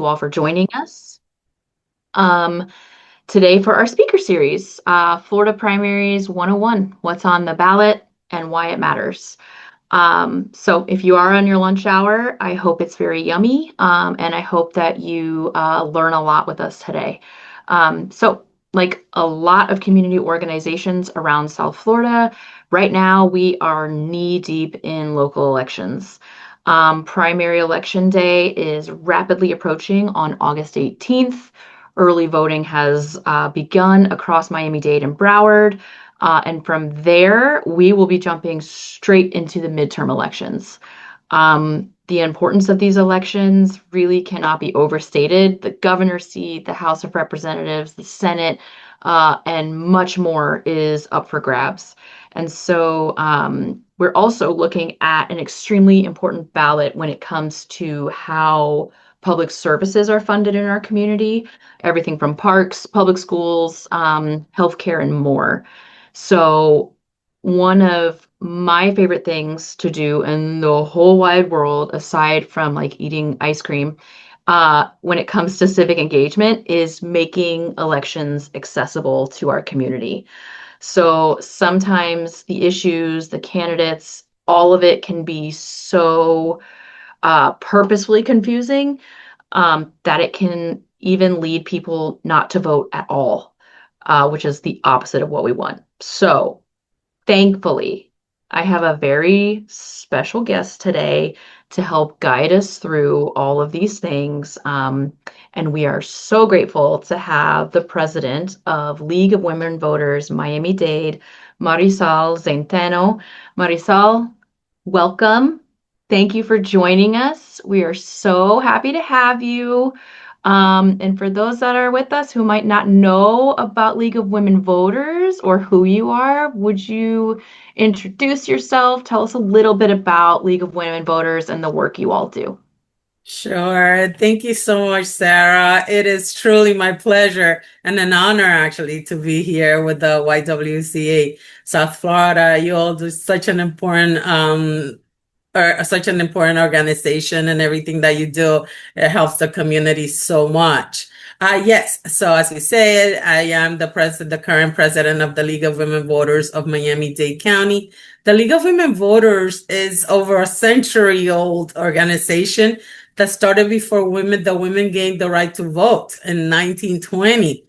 all for joining us. Um, Today for our speaker series, Florida Primaries 101, what's on the ballot and why it matters. So if you are on your lunch hour, I hope it's very yummy, and I hope that you learn a lot with us today. Like a lot of community organizations around South Florida, right now we are knee deep in local elections. Primary election day is rapidly approaching on August 18th. Early voting has begun across Miami-Dade and Broward. And from there, we will be jumping straight into the midterm elections. The importance of these elections really cannot be overstated. The governor's seat, the House of Representatives, the Senate, and much more is up for grabs. And so we're also looking at an extremely important ballot when it comes to how public services are funded in our community, everything from parks, public schools, healthcare, and more. So one of my favorite things to do in the whole wide world, aside from like eating ice cream, when it comes to civic engagement, is making elections accessible to our community. So sometimes the issues, the candidates, all of it can be so purposefully confusing that it can even lead people not to vote at all, which is the opposite of what we want. So thankfully, I have a very special guest today to help guide us through all of these things. And we are so grateful to have the president of League of Women Voters Miami-Dade, Marisol Zenteno. Marisol, welcome. Thank you for joining us. We are so happy to have you. And for those that are with us who might not know about League of Women Voters or who you are, would you introduce yourself? Tell us a little bit about League of Women Voters and the work you all do. Sure. Thank you so much, Sarah. It is truly my pleasure and an honor actually to be here with the YWCA South Florida. You all do such an important or such an important organization, and everything that you do, it helps the community so much. Yes, so as you said, I am the current president of the League of Women Voters of Miami-Dade County. The League of Women Voters is over a century old organization that started before the women gained the right to vote in 1920.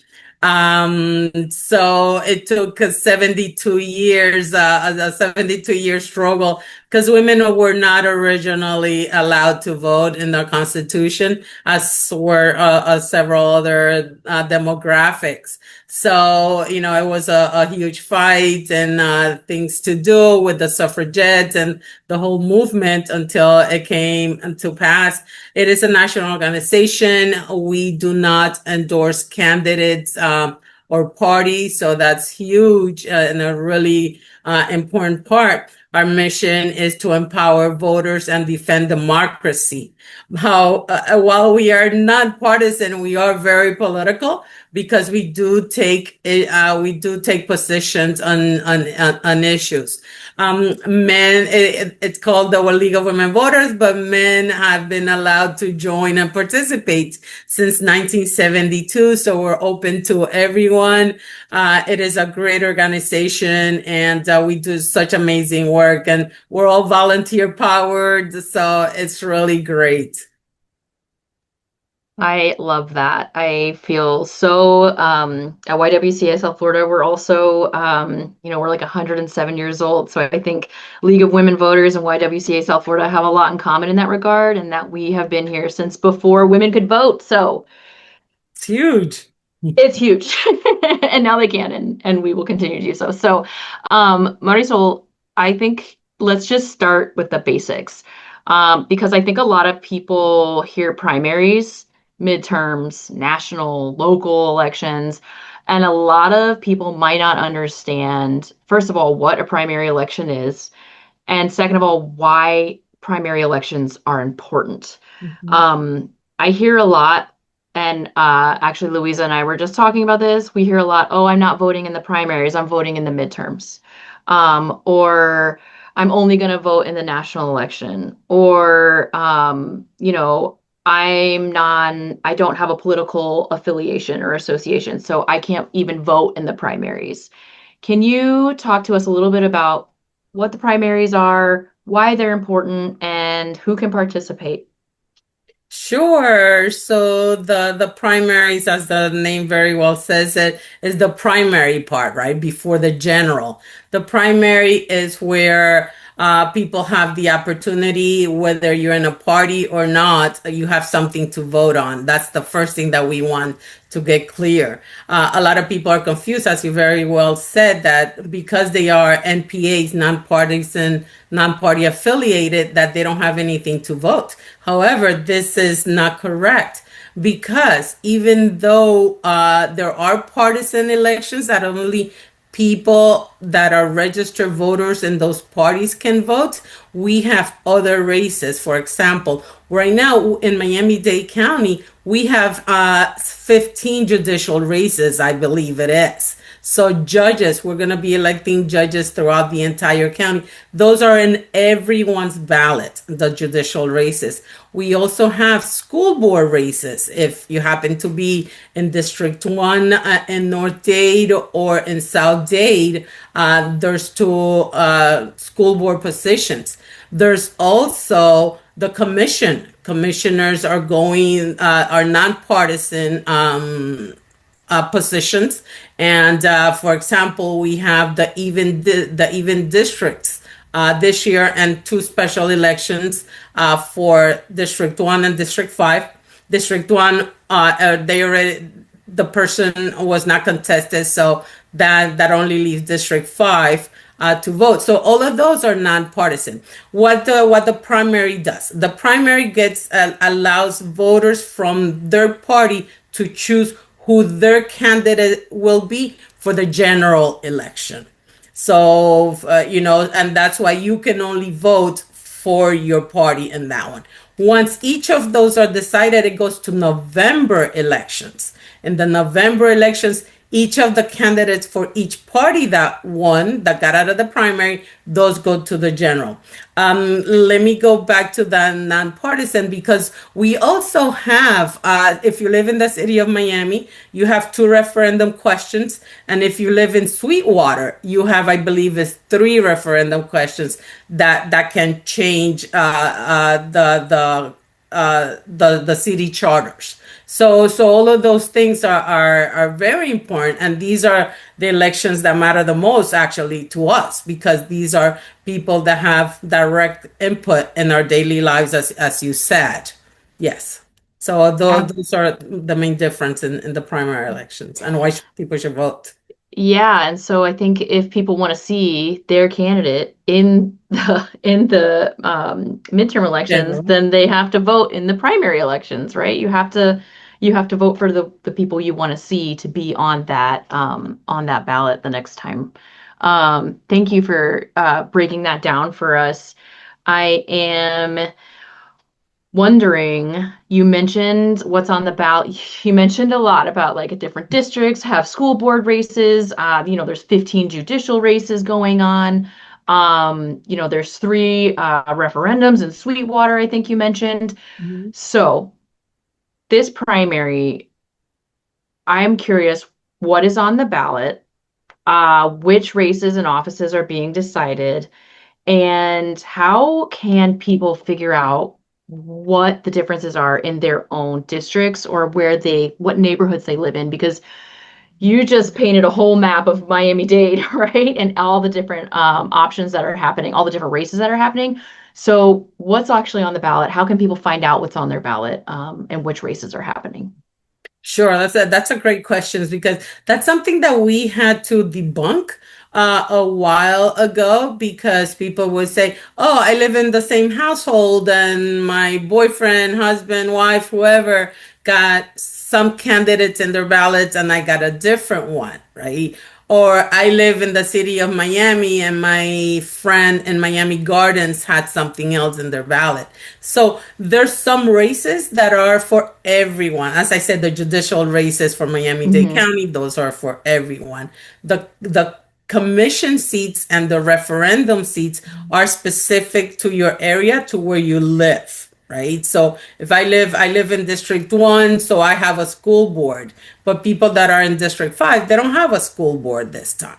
So it took 72 years, a 72-year struggle, because women were not originally allowed to vote in the Constitution, as were several other demographics. So, it was a huge fight and things to do with the suffragettes and the whole movement until it came to pass. It is a national organization. We do not endorse candidates or parties, so that's huge and a really important part. Our mission is to empower voters and defend democracy. While we are not partisan, we are very political because we do take positions on issues. It's called the League of Women Voters, but men have been allowed to join and participate since 1972. So we're open to everyone. It is a great organization, and we do such amazing work, and we're all volunteer powered. So it's really great. I love that. I feel so at YWCA South Florida, we're also we're like 107 years old. So I think League of Women Voters and YWCA South Florida have a lot in common in that regard, and that we have been here since before women could vote. So It's huge. it's huge. And now they can, and we will continue to do so. So Marisol, I think let's just start with the basics. Because I think a lot of people hear primaries, midterms, national, local elections, and a lot of people might not understand, first of all, what a primary election is, and second of all, why primary elections are important. Mhm. I hear a lot, and actually, Louisa and I were just talking about this. We hear a lot, oh, I'm not voting in the primaries, I'm voting in the midterms. Or I'm only going to vote in the national election. Or, I don't have a political affiliation or association, so I can't even vote in the primaries. Can you talk to us a little bit about what the primaries are, why they're important, and who can participate? Sure. So the primaries, as the name very well says it, is the primary part, right? Before the general. The primary is where people have the opportunity, whether you're in a party or not, you have something to vote on. That's the first thing that we want to get clear. A lot of people are confused, as you very well said, that because they are NPAs, nonpartisan, non-party affiliated, that they don't have anything to vote. However, this is not correct because even though there are partisan elections that only people that are registered voters in those parties can vote, we have other races. For example, right now in Miami-Dade County, we have 15 judicial races, I believe it is. So judges, we're going to be electing judges throughout the entire county. Those are in everyone's ballot, the judicial races. We also have school board races. If you happen to be in District 1 in North Dade or in South Dade, there's two school board positions. There's also the commission. Commissioners are are nonpartisan positions. And for example, we have the even districts this year and two special elections for District 1 and District 5. District 1, they already, the person was not contested, so that only leaves District 5 to vote. So all of those are nonpartisan. What the primary does, the primary gets allows voters from their party to choose who their candidate will be for the general election. So, and that's why you can only vote for your party in that one. Once each of those are decided, it goes to November elections. In the November elections, each of the candidates for each party that won, that got out of the primary, those go to the general. Let me go back to the nonpartisan because we also have, if you live in the city of Miami, you have two referendum questions. And if you live in Sweetwater, you have, I believe, is three referendum questions that can change the city charters. So all of those things are very important, and these are the elections that matter the most actually to us because these are people that have direct input in our daily lives, as you said. Yes. So those are the main difference in the primary elections and why people should vote. Yeah, and so I think if people want to see their candidate in the midterm elections, General. then they have to vote in the primary elections, right? You have to vote for the people you want to see to be on that ballot the next time. Thank you for breaking that down for us. I am wondering, you mentioned what's on the ballot. You mentioned a lot about like different districts have school board races. There's 15 judicial races going on. There's three referendums in Sweetwater, I think you mentioned. Mhm. So this primary, I'm curious what is on the ballot, which races and offices are being decided, and how can people figure out what the differences are in their own districts or what neighborhoods they live in? Because you just painted a whole map of Miami-Dade, right? And all the different options that are happening, all the different races that are happening. So, what's actually on the ballot? How can people find out what's on their ballot and which races are happening? Sure, that's a great question because that's something that we had to debunk a while ago because people would say, "Oh, I live in the same household and my boyfriend, husband, wife, whoever got some candidates in their ballots and I got a different one," right? Or I live in the city of Miami and my friend in Miami Gardens had something else in their ballot. So there's some races that are for everyone. As I said, the judicial races for Miami-Dade Hmm. County, those are for everyone. The commission seats and the referendum seats are specific to your area, to where you live. right? So if I live in District 1, so I have a school board. But people that are in District 5, they don't have a school board this time,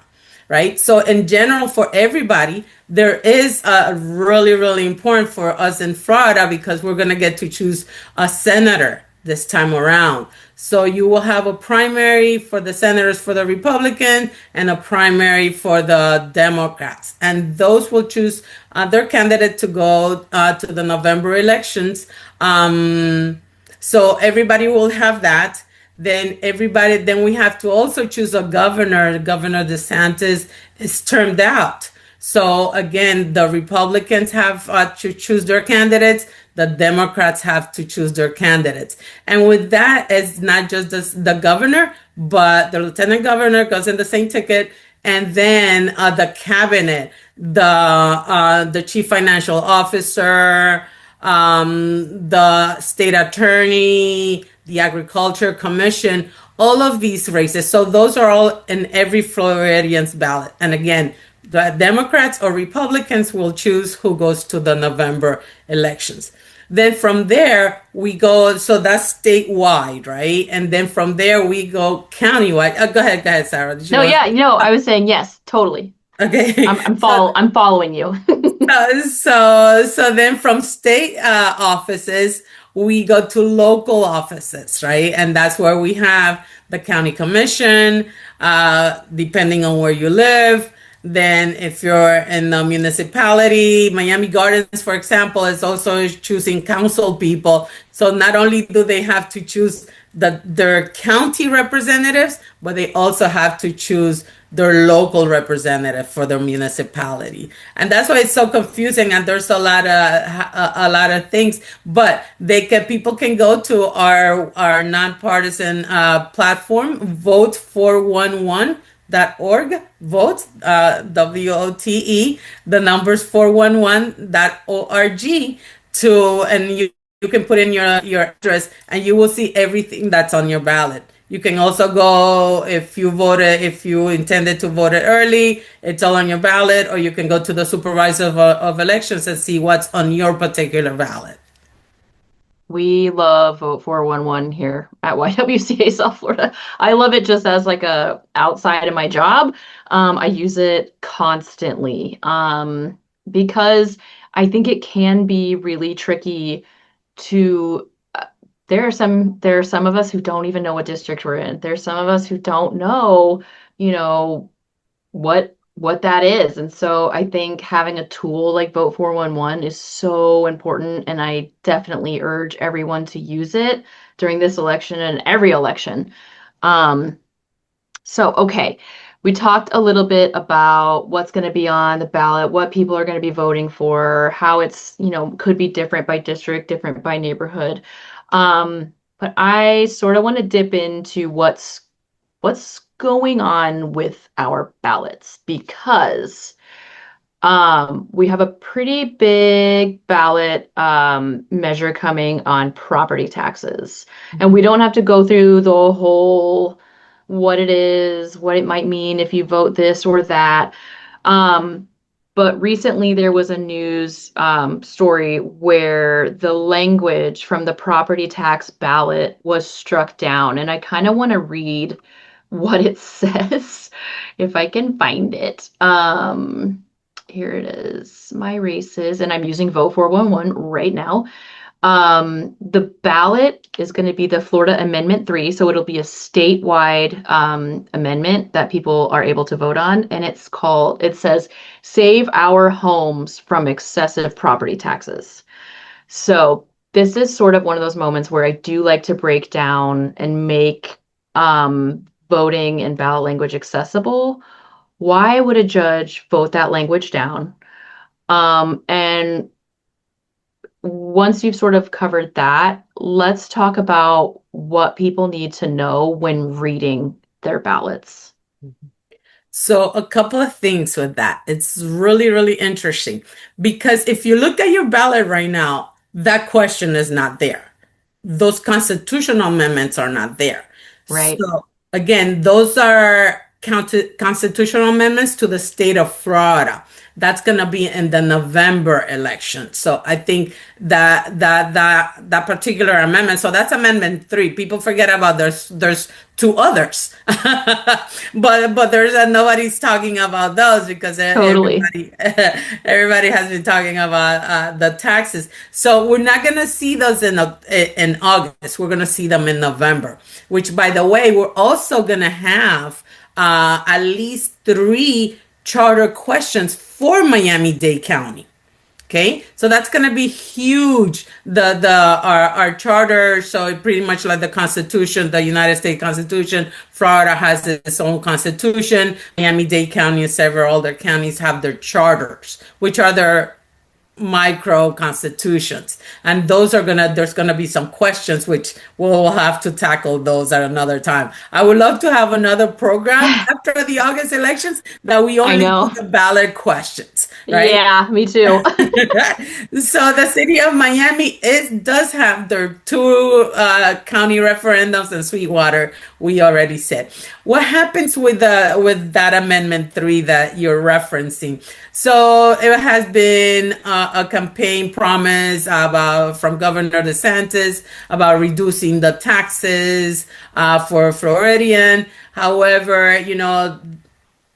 right? So in general, for everybody, there is a really, really important for us in Florida because we're going to get to choose a senator this time around. So you will have a primary for the senators for the Republican and a primary for the Democrats. And those will choose their candidate to go to the November elections. So everybody will have that. Then we have to also choose a governor. Governor DeSantis is termed out. So again, the Republicans have to choose their candidates. The Democrats have to choose their candidates. And with that, it's not just the governor, but the lieutenant governor goes in the same ticket. And then the cabinet, the chief financial officer, the state attorney, the agriculture commission, all of these races. So those are all in every Floridian's ballot. And again, the Democrats or Republicans will choose who goes to the November elections. Then from there, we go, so that's statewide, right? And then from there, we go countywide. Go ahead, Sarah. Did you No, want yeah, I was saying yes, totally. Okay. I'm following you. So then from state offices, we go to local offices, right? And that's where we have the county commission, depending on where you live. Then if you're in the municipality, Miami Gardens, for example, is also choosing council people. So not only do they have to choose their county representatives, but they also have to choose their local representative for their municipality. And that's why it's so confusing. And there's a lot of things, but people can go to our nonpartisan platform, vote411.org, vote, WOTE, the numbers 411.org and you can put in your address and you will see everything that's on your ballot. You can also go if you intended to vote it early, it's all on your ballot, or you can go to the supervisor of elections and see what's on your particular ballot. We love Vote 411 here at YWCA South Florida. I love it just as like a outside of my job. I use it constantly because I think it can be really tricky to there are some of us who don't even know what district we're in. There's some of us who don't know, you know, what that is. And so I think having a tool like Vote 411 is so important, and I definitely urge everyone to use it during this election and every election. Um, so okay, we talked a little bit about what's going to be on the ballot, what people are going to be voting for, how it's, could be different by district, different by neighborhood. But I sort of want to dip into what's going on with our ballots because we have a pretty big ballot measure coming on property taxes. And we don't have to go through the whole what it is, what it might mean if you vote this or that. But recently there was a news story where the language from the property tax ballot was struck down. And I kind of want to read what it says if I can find it. Here it is, my races, and I'm using Vote 411 right now. The ballot is going to be the Florida Amendment 3, so it'll be a statewide amendment that people are able to vote on, and it says, Save Our Homes from Excessive Property Taxes. So this is sort of one of those moments where I do like to break down and make voting and ballot language accessible. Why would a judge vote that language down? And once you've sort of covered that, let's talk about what people need to know when reading their ballots. So a couple of things with that. It's really, really interesting because if you look at your ballot right now, that question is not there. Those constitutional amendments are not there. Right. So again, those are constitutional amendments to the state of Florida. That's going to be in the November election. So I think that particular amendment. So that's Amendment 3. People forget about there's two others, but there's nobody's talking about those because Totally. everybody has been talking about the taxes. So we're not going to see those in August. We're going to see them in November. Which, by the way, we're also going to have at least 3 charter questions for Miami-Dade County. Okay, so that's going to be huge. Our charter, so pretty much like the Constitution, the United States Constitution. Florida has its own constitution. Miami-Dade County and several other counties have their charters, which are their micro constitutions, and there's gonna be some questions which we'll have to tackle those at another time. I would love to have another program after the August elections that we I only do know. the ballot questions, right? Yeah, me too. So the city of Miami does have their 2 county referendums in Sweetwater. We already said. What happens with that Amendment 3 that you're referencing? So it has been a campaign promise about from Governor DeSantis about reducing the taxes for Floridian. However,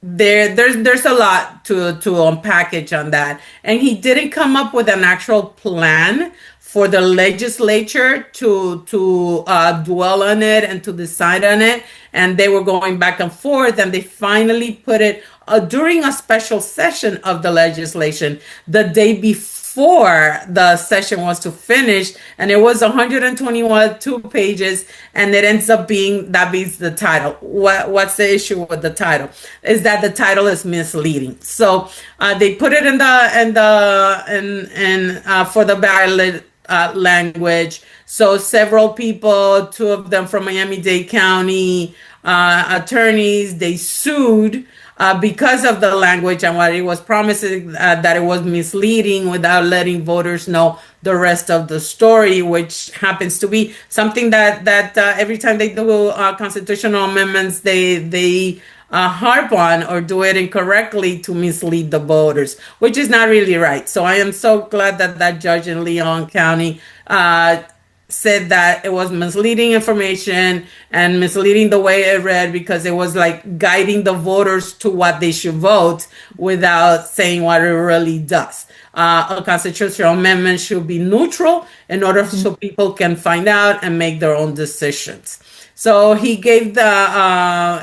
there's a lot to unpackage on that, and he didn't come up with an actual plan for the legislature to dwell on it and to decide on it. And they were going back and forth, and they finally put it during a special session of the legislation the day before the session was to finish, and it was 121 2 pages, and it ends up being that beats the title. What's the issue with the title? Is that the title is misleading. So they put it for the ballot language. So several people, 2 of them from Miami-Dade County attorneys, they sued because of the language and what it was promising, that it was misleading without letting voters know the rest of the story, which happens to be something that every time they do constitutional amendments, they harp on or do it incorrectly to mislead the voters, which is not really right. So I am so glad that judge in Leon County said that it was misleading information and misleading the way it read, because it was like guiding the voters to what they should vote without saying what it really does. A constitutional amendment should be neutral in order so people can find out and make their own decisions. So he gave the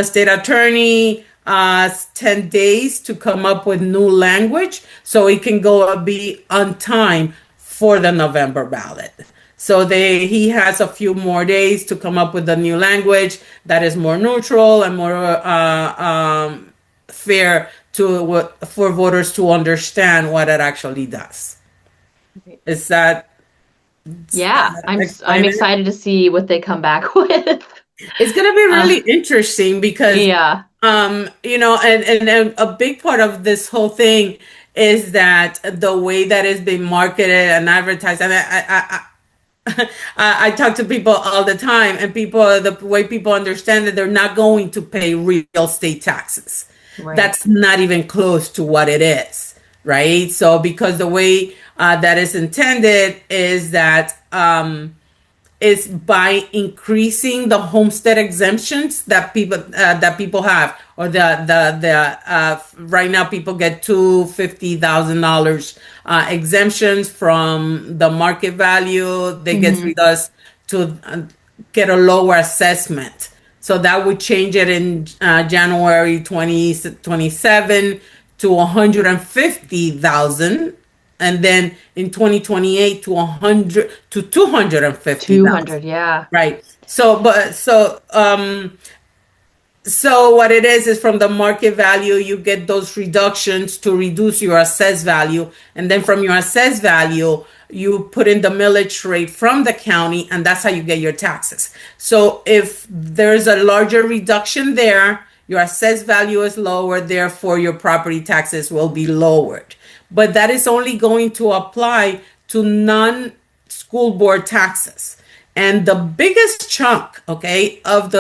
state attorney 10 days to come up with new language so it can be on time for the November ballot. So he has a few more days to come up with a new language that is more neutral and more fair for voters to understand what it actually does. Is that Yeah, I'm explain it? excited to see what they come back with. It's going to be Uh, really interesting because, yeah, and a big part of this whole thing is that the way that it's been marketed and advertised. And I talk to people all the time, and the way people understand that they're not going to pay real estate taxes. right. That's not even close to what it is, right? So because the way that is intended is that is by increasing the homestead exemptions that people have, or the right now people get $250,000 exemptions from the market value. They get Hmm. with us to get a lower assessment. So that would change it in January 2027 to 150,000, and then in 2028 to 100 to 250,000. 200, yeah. Right. So what it is from the market value, you get those reductions to reduce your assessed value. And then from your assessed value, you put in the millage rate from the county, and that's how you get your taxes. So if there's a larger reduction there, your assessed value is lower, therefore your property taxes will be lowered. But that is only going to apply to non-school board taxes. And the biggest chunk, okay, of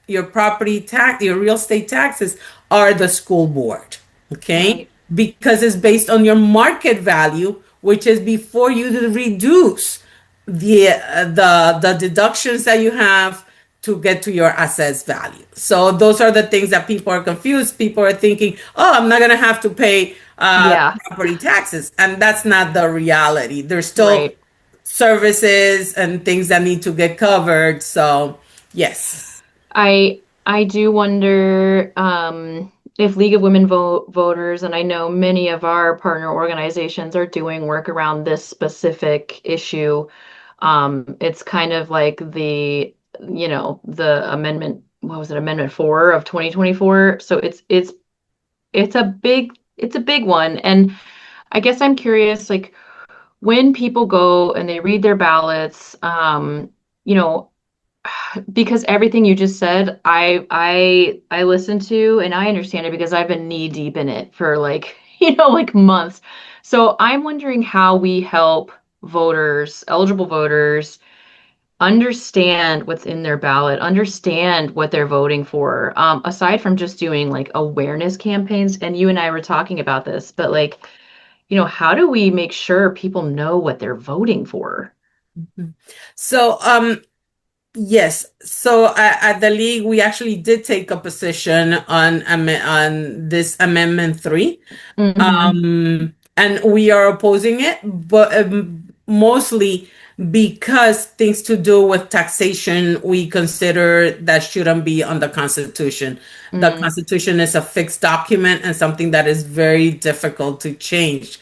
your property tax, your real estate taxes are the school board. Okay, Right. because it's based on your market value, which is before you reduce the deductions that you have to get to your assets value. So those are the things that people are confused. People are thinking, "Oh, I'm not going to have to pay Yeah. property taxes," and that's not the reality. There's still Right. services and things that need to get covered. So yes. I do wonder if League of Women voters, and I know many of our partner organizations are doing work around this specific issue. It's kind of like the amendment, what was it, Amendment 4 of 2024. So it's a big one. And I guess I'm curious, like when people go and they read their ballots, you know, because everything you just said, I listen to and I understand it because I've been knee deep in it for like, like months. So I'm wondering how we help voters, eligible voters, understand what's in their ballot, understand what they're voting for. Aside from just doing like awareness campaigns, and you and I were talking about this, but like, how do we make sure people know what they're voting for? So yes. So at the league, we actually did take a position on this Amendment 3. Hmm. And we are opposing it, but mostly because things to do with taxation, we consider that shouldn't be on the Constitution. The Mm, Constitution is a fixed document and something that is very difficult to change.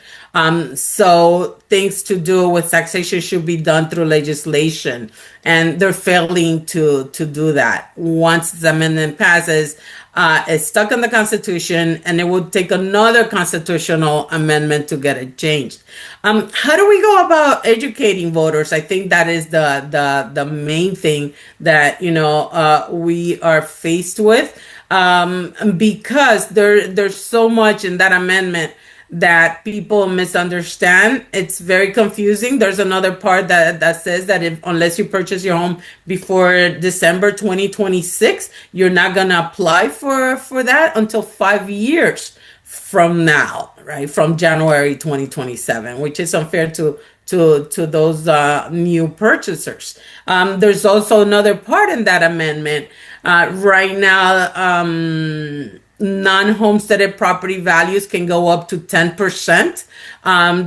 So things to do with taxation should be done through legislation, and they're failing to do that. Once the amendment passes, it's stuck in the Constitution, and it would take another constitutional amendment to get it changed. How do we go about educating voters? I think that is the main thing that we are faced with, because there's so much in that amendment that people misunderstand. It's very confusing. There's another part that says that if unless you purchase your home before December 2026, you're not gonna apply for that until 5 years from now, right? From January 2027, which is unfair to those new purchasers. There's also another part in that amendment. Right now, non-homesteaded property values can go up to 10%.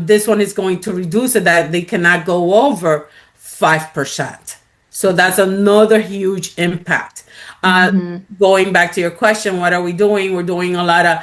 This one is going to reduce it that they cannot go over 5%. So that's another huge impact. Uh, hmm. Going back to your question, what are we doing? We're doing a lot of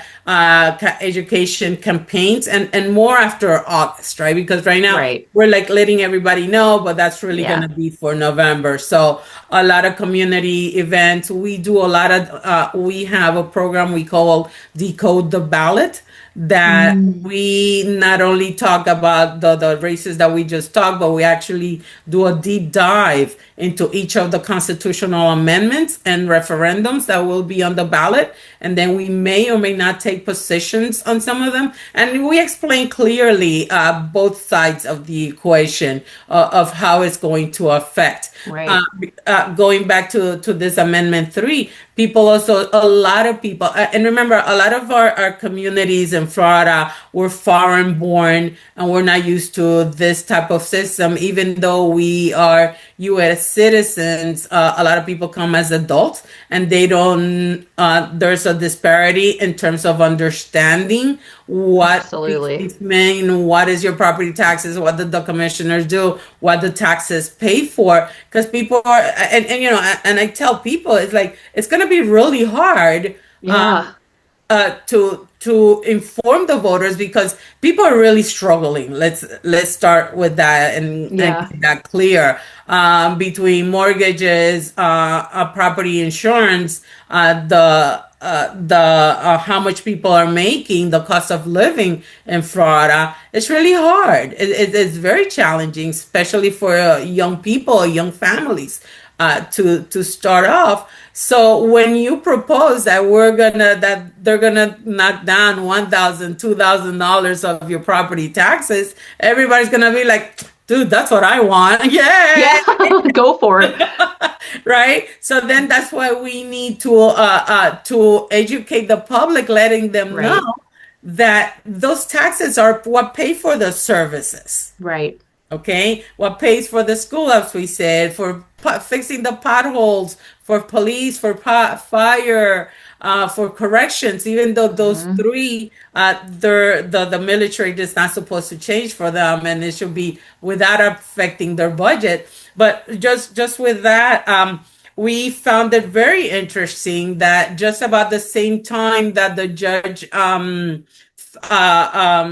education campaigns and more after August, right? Because right now Right. we're like letting everybody know, but that's really going Yeah. to be for November. So a lot of community events. We do a lot of, we have a program we call Decode the Ballot, that Mm, we not only talk about the races that we just talked, but we actually do a deep dive into each of the constitutional amendments and referendums that will be on the ballot. And then we may or may not take positions on some of them. And we explain clearly both sides of the equation, of how it's going to affect. Uh, right. Going back to this Amendment 3, people also, a lot of people, and remember, a lot of our communities in Florida were foreign born and we're not used to this type of system. Even though we are U.S. citizens, a lot of people come as adults and they don't, there's a disparity in terms of understanding what these Absolutely. things mean, what is your property taxes, what did the commissioners do, what the taxes pay for. Because people are, and and I tell people, it's like, it's going to be really hard Yeah. to inform the voters because people are really struggling. Let's start with that and Yeah. get that clear. Between mortgages, property insurance, the how much people are making, the cost of living in Florida, it's really hard. It's very challenging, especially for young people, young families, to start off. So when you propose that they're gonna knock down $1,000, $2,000 of your property taxes, everybody's gonna be like, dude, that's what I want. Yeah. Yay! Go for it. Right? So then that's why we need to educate the public, letting them know Right. that those taxes are what pay for the services. Right. Okay, what pays for the school, as we said, for fixing the potholes, for police, for fire, for corrections. Even though those Hmm. three, the military is not supposed to change for them, and it should be without affecting their budget. But just with that, we found it very interesting that just about the same time that the judge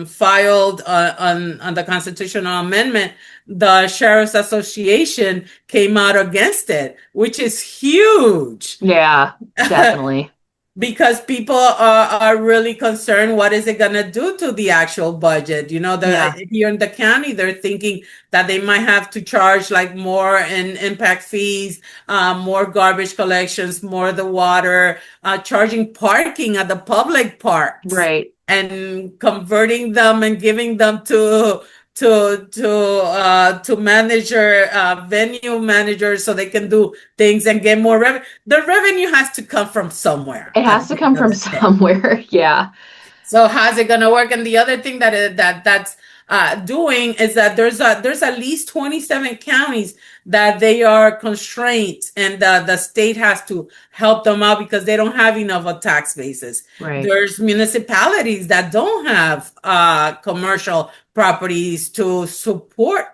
filed on the constitutional amendment, the Sheriff's Association came out against it, which is huge. Yeah, definitely. Because people are really concerned what is it going to do to the actual budget. Yeah. Here in the county, they're thinking that they might have to charge like more in impact fees, more garbage collections, more of the water, charging parking at the public parks, Right. and converting them and giving them to manager, venue managers, so they can do things and get more revenue. The revenue has to come from somewhere It at has to the end come of from the day. somewhere. Yeah. So how's it gonna work? And the other thing that's doing is that there's at least 27 counties that they are constrained, and the state has to help them out because they don't have enough of tax bases. Right. There's municipalities that don't have commercial properties to support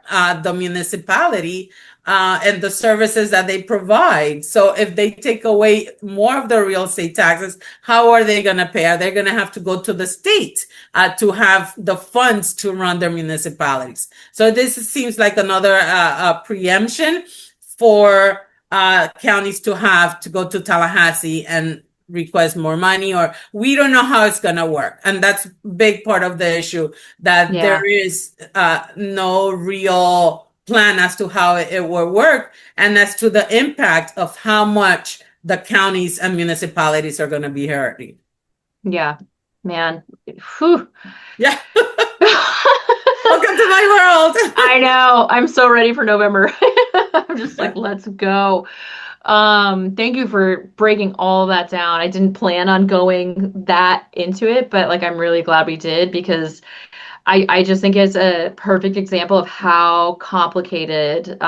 the municipality and the services that they provide. So if they take away more of the real estate taxes, how are they going to pay? Are they going to have to go to the state to have the funds to run their municipalities? So this seems like another preemption for counties to have to go to Tallahassee and request more money, or we don't know how it's going to work. And that's a big part of the issue, that there Yeah. is no real plan as to how it will work, and as to the impact of how much the counties and municipalities are going to be hurting. Yeah. Man. Whew. Yeah. Welcome to my world. I know. I'm so ready for November. I'm just like, let's go. Thank you for breaking all that down. I didn't plan on going that into it, but like I'm really glad we did because I just think it's a perfect example of how complicated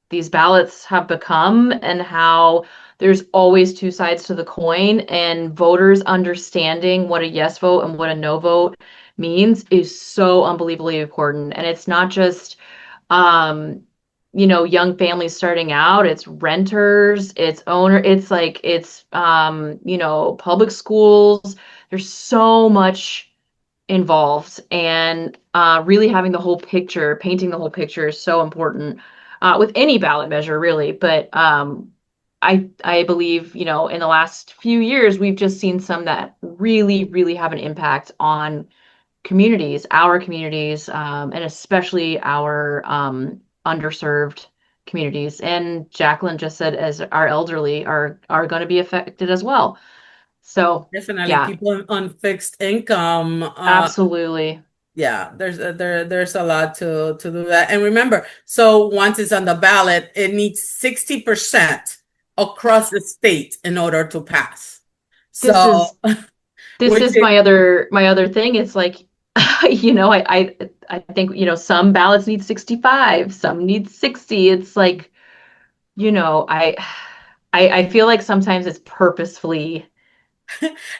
these ballots have become and how there's always two sides to the coin, and voters understanding what a yes vote and what a no vote means is so unbelievably important. And it's not just um, young families starting out, it's renters, it's owner, it's like it's public schools. There's so much involved, and really having the whole picture, painting the whole picture is so important with any ballot measure, really. But I believe, in the last few years, we've just seen some that really, really have an impact on our communities, and especially our underserved communities. And Jacqueline just said, as our elderly are going to be affected as well. So, Definitely, yeah, people on fixed income. absolutely. Yeah, there's a lot to do that. And remember, so once it's on the ballot, it needs 60% across the state in order to pass. This So, is this which is my other thing. It's like, I think, some ballots need 65, some need 60. It's like, I feel like sometimes it's purposefully.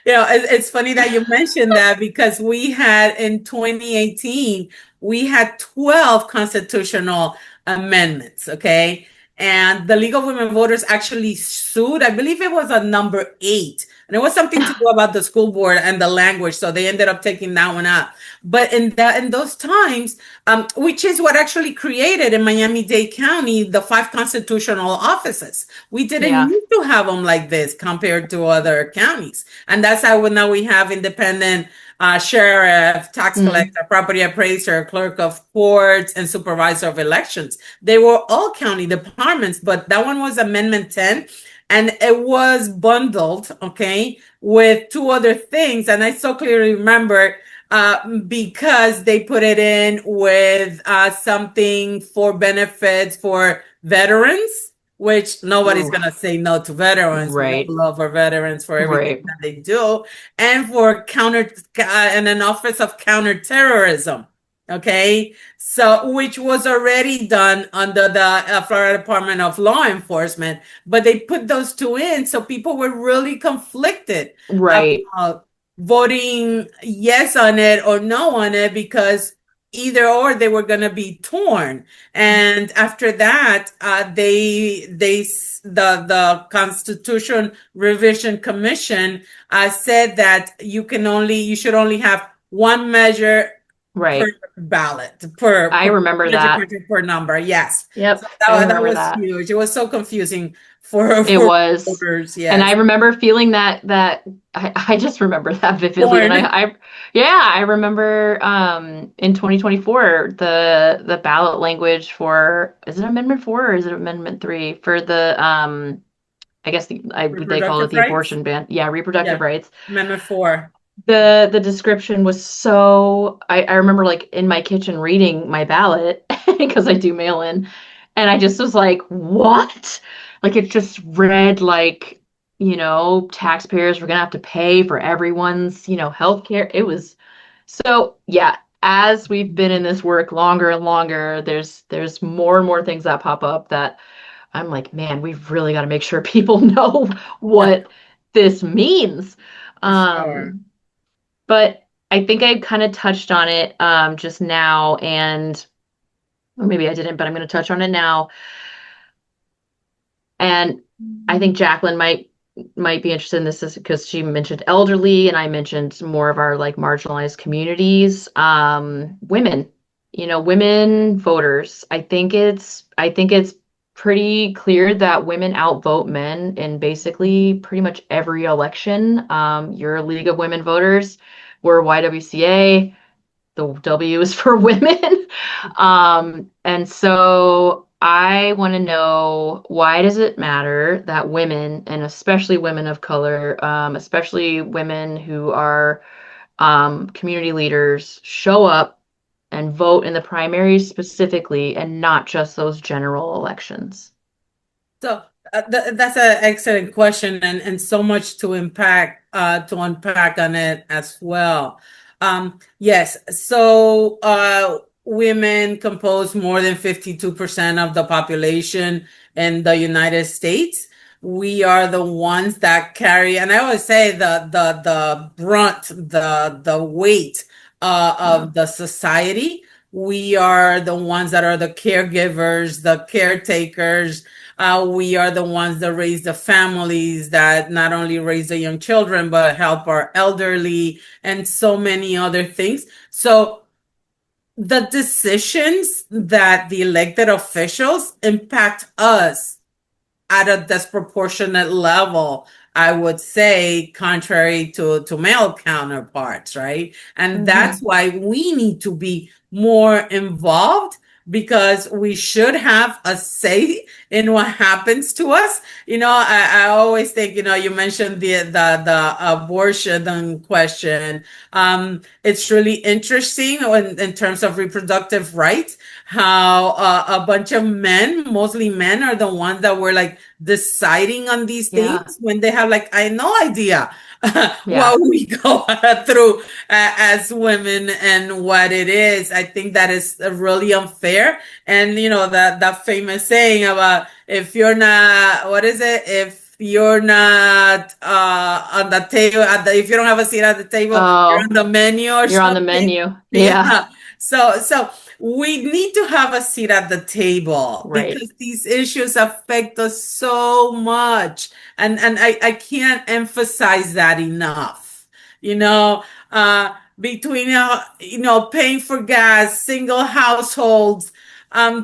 it's funny that you mentioned that, because we had in 2018, we had 12 constitutional amendments, okay? And the League of Women Voters actually sued. I believe it was a number 8. And it was something to do about the school board and the language. So they ended up taking that one out. But in those times, which is what actually created in Miami-Dade County the 5 constitutional offices. We didn't Yeah. used to have them like this compared to other counties. And that's how now we have independent sheriff, tax Mm, collector, property appraiser, clerk of courts, and supervisor of elections. They were all county departments, but that one was Amendment 10. And it was bundled, okay, with 2 other things. And I so clearly remember because they put it in with something for benefits for veterans. which nobody's Ooh, going to say no to veterans. We all right, love our veterans for everything right, that they do, and for and an Office of Counterterrorism. Okay, so which was already done under the Florida Department of Law Enforcement, but they put those two in, so people were really conflicted right, about voting yes on it or no on it, because either or they were going to be torn. And after that, the Constitution Revision Commission said that you should only have one measure per right. ballot, I per remember that. measure per number. Yes. Yep, So I that remember was that. huge. It was so confusing for It was. voters. And I Yes. remember feeling that I just remember that vividly. And Torn. yeah, I remember in 2024 the ballot language for, is it Amendment 4 or is it Amendment 3 for the I guess they call it Reproductive the rights. abortion ban. Yeah, reproductive Yeah. rights. Amendment 4. The description was so, I remember like in my kitchen reading my ballot because I do mail in, and I just was like, what? Like it just read like, taxpayers were gonna have to pay for everyone's, healthcare. It was so, yeah, as we've been in this work longer and longer, there's more and more things that pop up that I'm like, man, we've really got to make sure people know Yeah, what this means. for sure. Um, but I think I kind of touched on it just now, and or maybe I didn't, but I'm going to touch on it now. And I think Jacqueline might be interested in this because she mentioned elderly, and I mentioned more of our like marginalized communities, women, women voters. I think it's pretty clear that women outvote men in basically pretty much every election. Your League of Women Voters, we're YWCA. The W is for women. And so I want to know, why does it matter that women, and especially women of color, especially women who are community leaders, show up and vote in the primaries specifically and not just those general elections? So that's an excellent question, and so much to unpack on it as well. Yes, so women compose more than 52% of the population in the United States. We are the ones that carry, and I always say the brunt, the weight Yeah. of the society. We are the ones that are the caregivers, the caretakers. We are the ones that raise the families, that not only raise the young children, but help our elderly and so many other things. So the decisions that the elected officials impact us at a disproportionate level, I would say, contrary to male counterparts, right? And that's Hmm. why we need to be more involved, because we should have a say in what happens to us. I always think, you mentioned the abortion question. It's really interesting in terms of reproductive rights, how a bunch of men, mostly men, are the ones that were like deciding on these Yeah. things, when they have like I no idea Yeah. what we go through as women and what it is. I think that is really unfair. And that famous saying about, if you're not, what is it? If you're not on the table, if you don't have a seat at the table, you're on Oh, the menu or you're on the something. menu. Yeah. Yeah. So we need to have a seat at the table, Right. because these issues affect us so much. And I can't emphasize that enough. You know, between paying for gas, single households,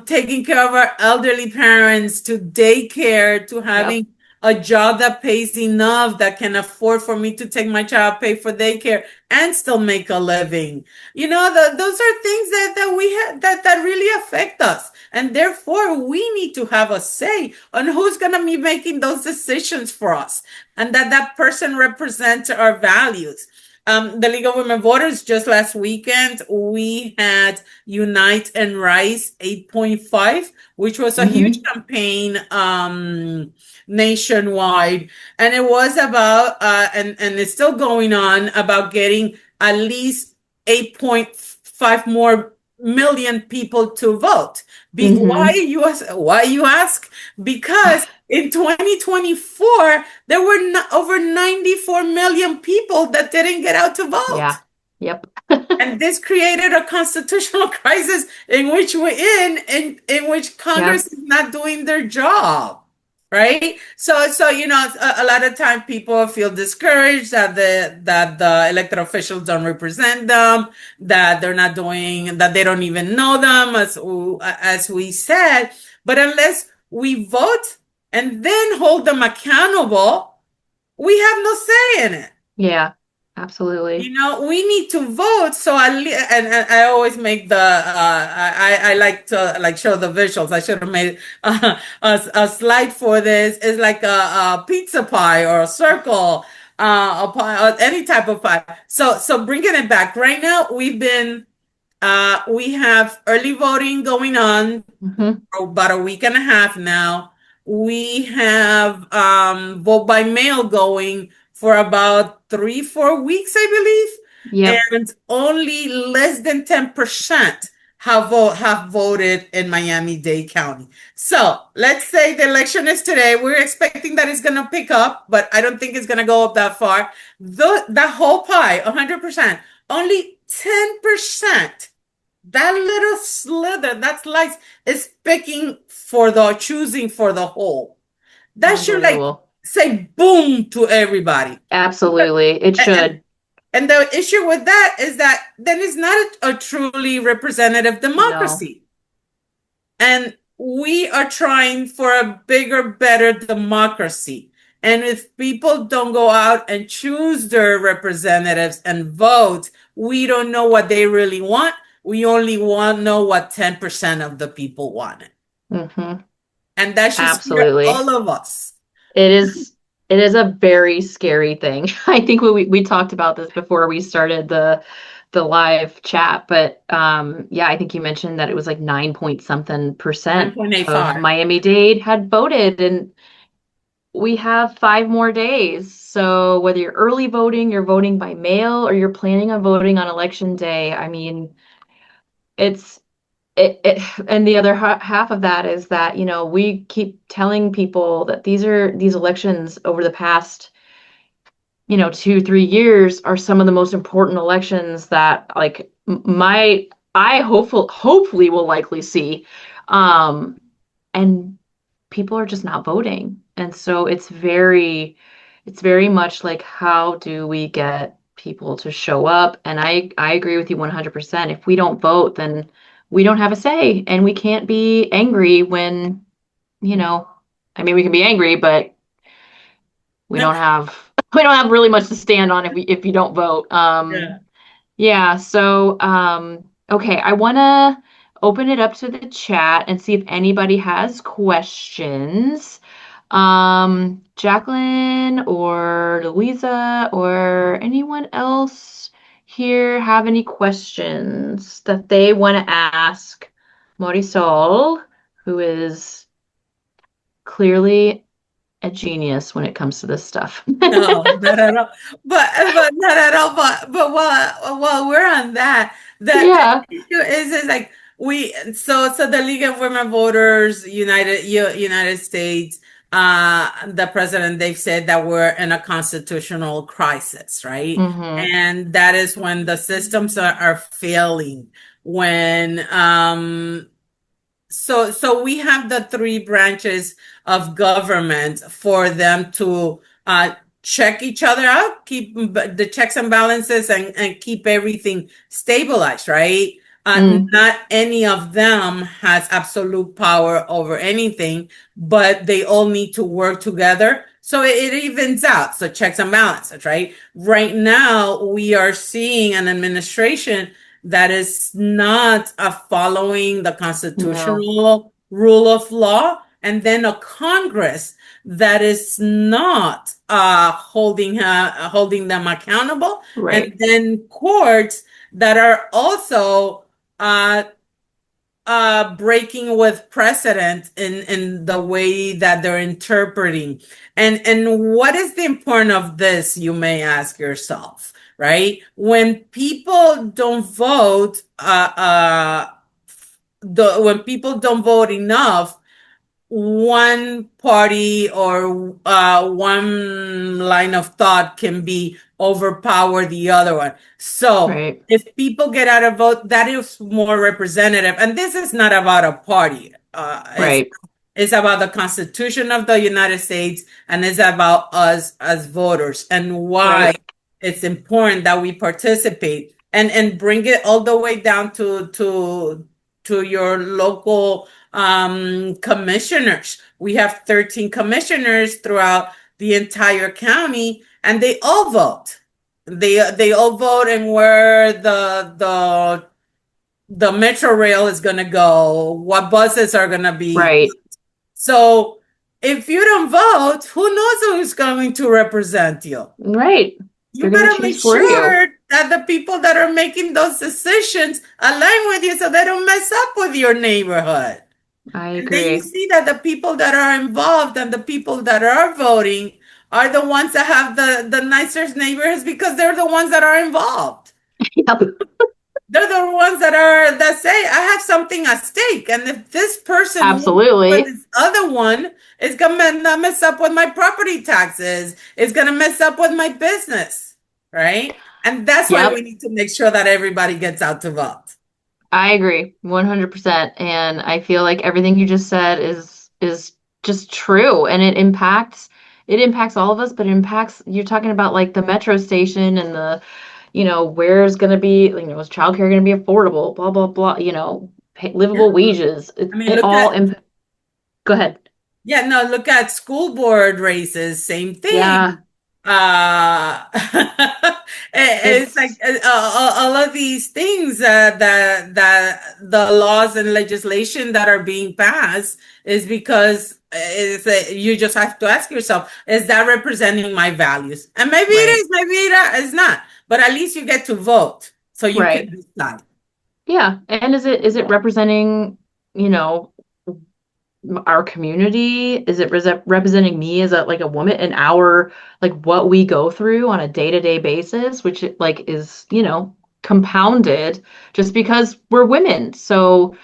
taking care of our elderly parents, to daycare, to Yep. having a job that pays enough, that can afford for me to take my child, pay for daycare, and still make a living. Those are things that we have that really affect us, and therefore we need to have a say on who's going to be making those decisions for us, and that person represents our values. The League of Women Voters, just last weekend, we had Unite and Rise 8.5, which was a huge campaign nationwide. And it was about, and it's still going on, about getting at least 8.5 more million people to vote. Why you ask? Because in 2024, there were over 94 million people that didn't get out to vote. Yeah. Yep. And this created a constitutional crisis in which in which Congress is not doing their job. Right. So a lot of time people feel discouraged that the elected officials don't represent them, that they're not doing, that they don't even know them, as we said. But unless we vote and then hold them accountable, we have no say in it. Yeah, absolutely. We need to vote. So and I always make I like to show the visuals. I should have made a slide for this. It's like a pizza pie or a circle, a pie, or any type of pie. So bringing it back right now, we have early voting going on for about a week and a half now. We have vote by mail going for about 3-4 weeks, I believe. Yep. And only less than 10% have voted in Miami-Dade County. So let's say the election is today. We're expecting that it's going to pick up, but I don't think it's going to go up that far. The whole pie, 100%, only 10%. That little slither, that slice is choosing for the whole. That should say boom to everybody. Absolutely. It should. And the issue with that is that then it's not a truly representative democracy. No. And we are trying for a bigger, better democracy. And if people don't go out and choose their representatives and vote, we don't know what they really want. We only know what 10% of the people want it. And that should scare all of us. It is a very scary thing. I think we talked about this before we started the live chat, but I think you mentioned that it was like 9-point-something% of Miami-Dade had voted, and we have 5 more days. So whether you're early voting, you're voting by mail, or you're planning on voting on election day, I mean, and the other half of that is that, we keep telling people that these elections over the past, 2-3 years are some of the most important elections that I hopefully will likely see. And people are just not voting. And so it's very much like, how do we get people to show up? And I agree with you 100%. If we don't vote, then we don't have a say, and we can't be angry when, we can be angry, but we don't have really much to stand on if you don't vote. So okay, I want to open it up to the chat and see if anybody has questions. Jacqueline or Louisa or anyone else here have any questions that they want to ask Marisol, who is clearly a genius when it comes to this stuff? No, not at all. But not at all. But while we're on that, the issue is like so the League of Women Voters United States, the president, they've said that we're in a constitutional crisis, right? And that is when the systems are failing. When so we have the 3 branches of government for them to check each other out, keep the checks and balances, and keep everything stabilized, right? Not any of them has absolute power over anything, but they all need to work together. So it evens out. So checks and balances, right? Right now, we are seeing an administration that is not following the constitutional rule of law. and then a Congress that is not holding them accountable, Right. and then courts that are also breaking with precedent in the way that they're interpreting. And what is the importance of this, you may ask yourself, right? When people don't vote, when people don't vote enough, one party or one line of thought can be overpower the other one. So Right. if people get out a vote, that is more representative. And this is not about a party. Right. It's about the Constitution of the United States, and it's about us as voters and why Right. it's important that we participate and bring it all the way down to your local commissioners. We have 13 commissioners throughout the entire county, and they all vote. They all vote and where the metro rail is going to go, what buses are going to be. Right. So if you don't vote, who knows who's going to represent you? Right. You They're going to better make choose for you. sure that the people that are making those decisions align with you so they don't mess up with your neighborhood. I And then you agree. see that the people that are involved and the people that are voting are the ones that have the nicest neighborhoods because they're the ones that are involved. Yep. They're the ones that say, I have something at stake. And if this person wins with Absolutely. this other one, it's gonna mess up with my property taxes. It's gonna mess up with my business. Right? And that's why we Yep. need to make sure that everybody gets out to vote. I agree 100%. And I feel like everything you just said is just true, and it impacts all of us, but it impacts, you're talking about like the metro station and the, where's going to be, is childcare going to be affordable, blah blah blah, Yeah. livable wages. I mean, It all go ahead. yeah, no, look at school board races, same Yeah, thing. Uh, it's like it's all of these things that the laws and legislation that are being passed is because you just have to ask yourself, is that representing my values? And maybe it right. is, maybe it is not, but at least you get to vote so you can Right. decide. Yeah. And is it representing, you know, our community? Is it representing me as a woman and our like what we go through on a day-to-day basis, which like is, compounded just because we're women. So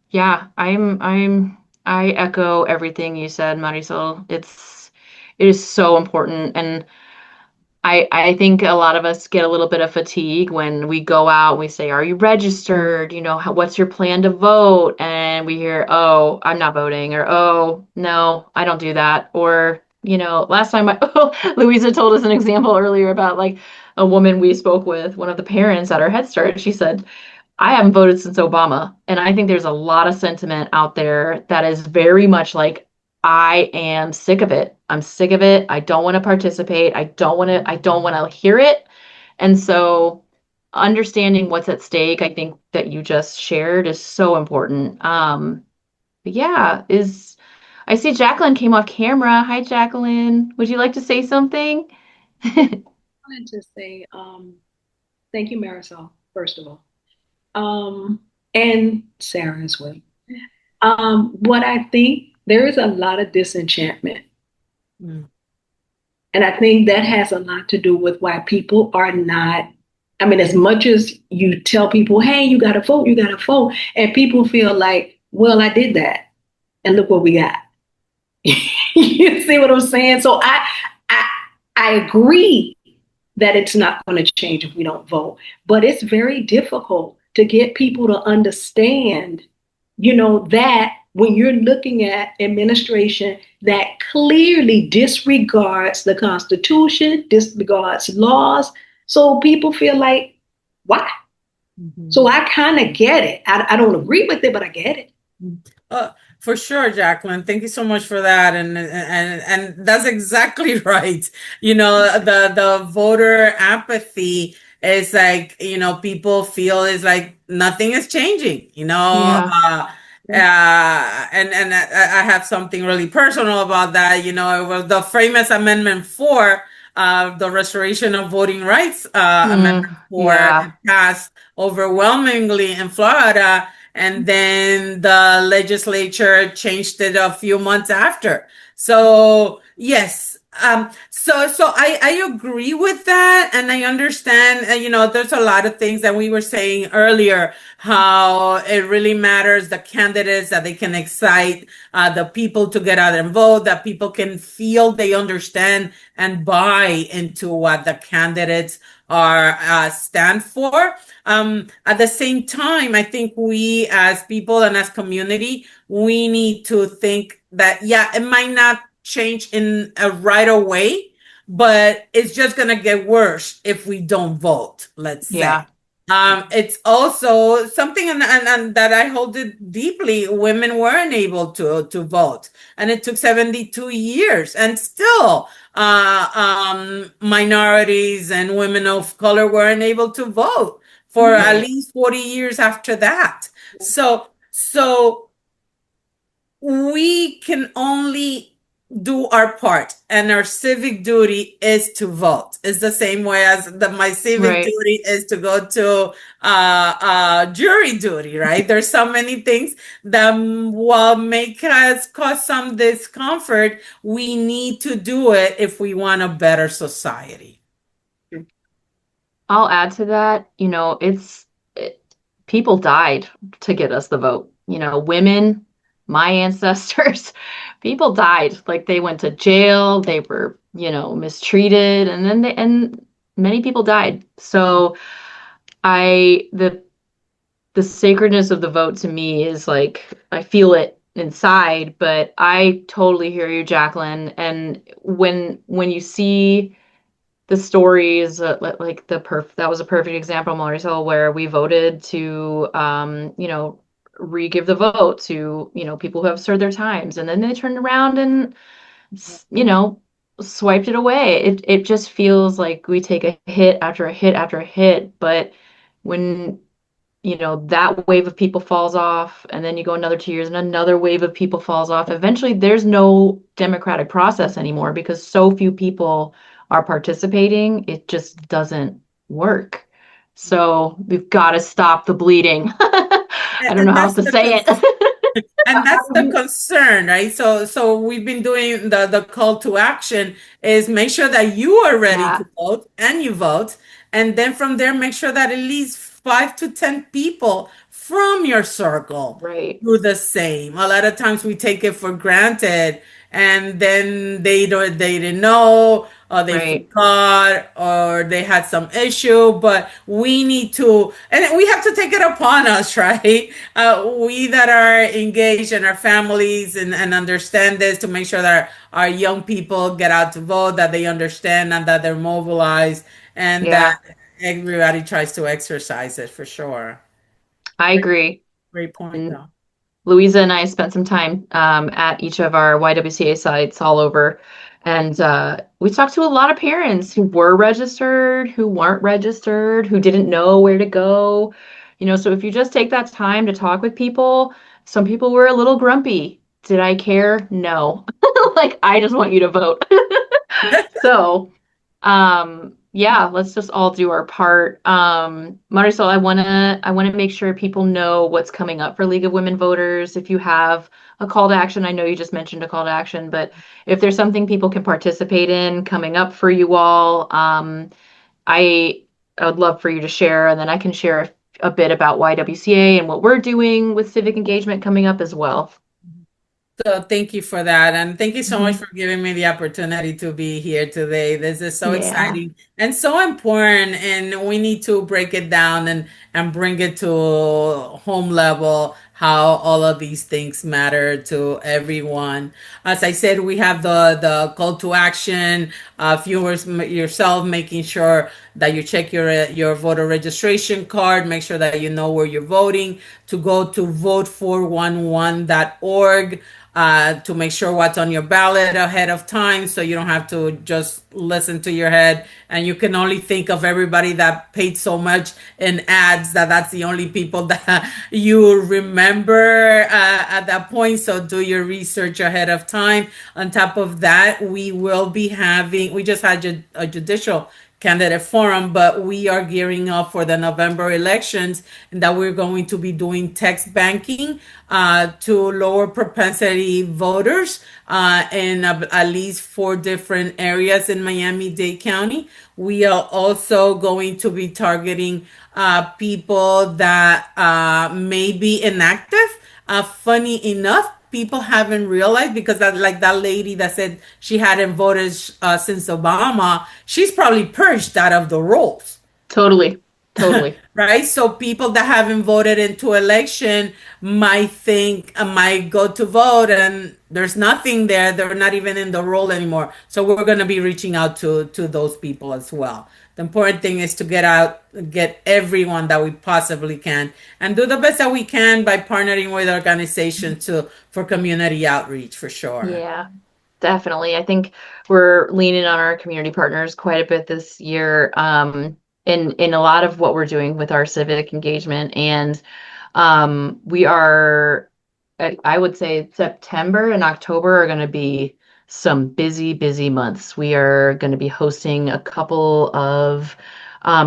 yeah, I echo everything you said, Marisol. It is so important. And I think a lot of us get a little bit of fatigue when we go out and we say, "Are you registered? What's your plan to vote?" And we hear, "Oh, I'm not voting," or "Oh, no, I don't do that." Or, last time Louisa told us an example earlier about like a woman we spoke with, one of the parents at our Head Start. She said, I haven't voted since Obama. And I think there's a lot of sentiment out there that is very much like, I am sick of it. I'm sick of it. I don't want to participate. I don't want to hear it. And so understanding what's at stake, I think that you just shared is so important. But yeah, I see Jacqueline came off camera. Hi, Jacqueline. Would you like to say something? Wanted to say thank you, Marisol, first of all, and Sarah as well. What I think there is a lot of disenchantment, Mm. and I think that has a lot to do with why people are not. I mean, as much as you tell people, "Hey, you got to vote," and people feel like, "Well, I did that, and look what we got." You see what I'm saying? So I, I agree that it's not going to change if we don't vote. But it's very difficult to get people to understand, that when you're looking at administration that clearly disregards the Constitution, disregards laws, so people feel like, why? Mhm. So I kind of get it. I don't agree with it, but I get it. For sure, Jacqueline. Thank you so much for that. And that's exactly right. The voter apathy is like, people feel is like nothing is changing. Yeah. And I have something really personal about that. You know, it was the famous Amendment 4, the Restoration of Voting Rights Amendment 4. It Yeah, passed overwhelmingly in Florida, and then the legislature changed it a few months after. So yes, I agree with that, and I understand. You know, there's a lot of things that we were saying earlier, how it really matters the candidates that they can excite the people to get out and vote, that people can feel they understand and buy into what the candidates are stand for. At the same time, I think we as people and as community, we need to think that yeah, it might not change in a right away, but it's just going to get worse if we don't vote, let's say. yeah, It's also something and that I hold it deeply. Women weren't able to vote, and it took 72 years, and still minorities and women of color weren't able to vote for at right, least 40 years after that. So we can only do our part, and our civic duty is to vote. It's the same way as my civic right. duty is to go to jury duty, right? There's so many things that will make us cause some discomfort. We need to do it if we want a better society. I'll add to that. You know, people died to get us the vote. You know, women, my ancestors, people died. Like they went to jail, they were, mistreated, and and many people died. So I the sacredness of the vote to me is like I feel it inside, but I totally hear you, Jacqueline. And when you see the stories, like that was a perfect example, Marisol, where we voted to re-give the vote to people who have served their times, and then they turned around and you know swiped it away. It just feels like we take a hit after a hit after a hit, but when that wave of people falls off, and then you go another 2 years and another wave of people falls off, eventually there's no democratic process anymore because so few people are participating. It just doesn't work. So we've got to stop the bleeding. I don't know And how else that's to say it. and that's the concern, right? So we've been doing the call to action is make sure that you are ready Yeah, to vote and you vote, and then from there make sure that at least 5 to 10 people from your circle right, do the same. A lot of times we take it for granted, and then they didn't know, or they right. forgot, or they had some issue. But we need to, and we have to take it upon us, right? We that are engaged in our families and understand this, to make sure that our young people get out to vote, that they understand and that they're mobilized, and Yeah, that everybody tries to exercise it for sure. I agree. Great point, And though. Louisa and I spent some time at each of our YWCA sites all over. And we talked to a lot of parents who were registered, who weren't registered, who didn't know where to go. So if you just take that time to talk with people, some people were a little grumpy. Did I care? No. Like, I just want you to vote. So, yeah, let's just all do our part. Marisol, I wanna make sure people know what's coming up for League of Women Voters. If you have a call to action, I know you just mentioned a call to action, but if there's something people can participate in coming up for you all, I I would love for you to share, and then I can share a bit about YWCA and what we're doing with civic engagement coming up as well. So thank you for that. And thank you so much Mhm. for giving me the opportunity to be here today. This is so Yeah, exciting and so important. And we need to break it down and bring it to home level, how all of these things matter to everyone. As I said, we have the call to action, viewers yourself, making sure that you check your voter registration card, make sure that you know where you're voting, to go to vote411.org. to make sure what's on your ballot ahead of time, so you don't have to just listen to your head and you can only think of everybody that paid so much in ads that's the only people that you remember at that point. So do your research ahead of time. On top of that, we just had a judicial candidate forum, but we are gearing up for the November elections, and that we're going to be doing text banking to lower propensity voters in at least 4 different areas in Miami-Dade County. We are also going to be targeting people that may be inactive. Funny enough, people haven't realized, because like that lady that said she hadn't voted since Obama, she's probably purged out of the rolls. Totally. Totally. Right? So people that haven't voted into election might go to vote and there's nothing there. They're not even in the roll anymore. So we're going to be reaching out to those people as well. The important thing is to get everyone that we possibly can, and do the best that we can by partnering with organizations for community outreach, for sure. Yeah, definitely. I think we're leaning on our community partners quite a bit this year, in a lot of what we're doing with our civic engagement. And we are, I would say September and October are going to be some busy, busy months. We are going to be hosting a couple of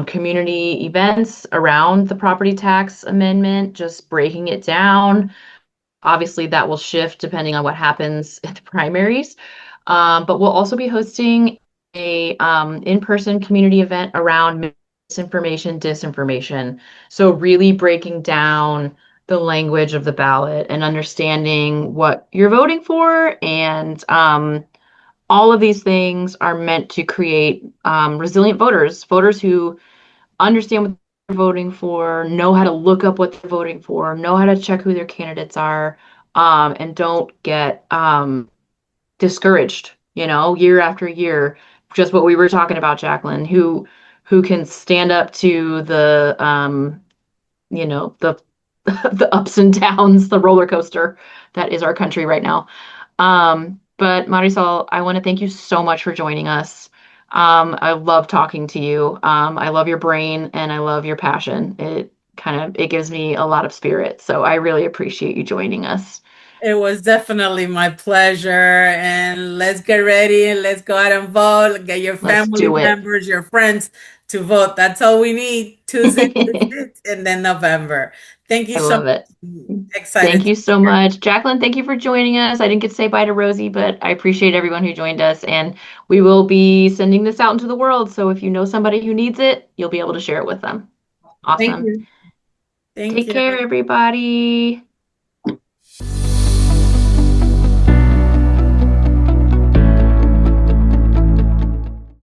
community events around the property tax amendment, just breaking it down. Obviously, that will shift depending on what happens at the primaries. But we'll also be hosting a in-person community event around misinformation, disinformation. So really breaking down the language of the ballot and understanding what you're voting for. And all of these things are meant to create resilient voters, voters who understand what they're voting for, know how to look up what they're voting for, know how to check who their candidates are, and don't get discouraged, year after year. Just what we were talking about, Jacqueline, who can stand up to the the ups and downs, the roller coaster that is our country right now. But Marisol, I want to thank you so much for joining us. I love talking to you. I love your brain and I love your passion. It gives me a lot of spirit. So I really appreciate you joining us. It was definitely my pleasure. And let's get ready and let's go out and vote. Get your Let's family do it. members, your friends to vote. That's all we need. Tuesday, and then November. Thank you I so love it. much. Excited Thank to you so hear. much. Jacqueline, thank you for joining us. I didn't get to say bye to Rosie, but I appreciate everyone who joined us. And we will be sending this out into the world. So if you know somebody who needs it, you'll be able to share it with them. Thank Awesome. you. Thank Take you. care, everybody.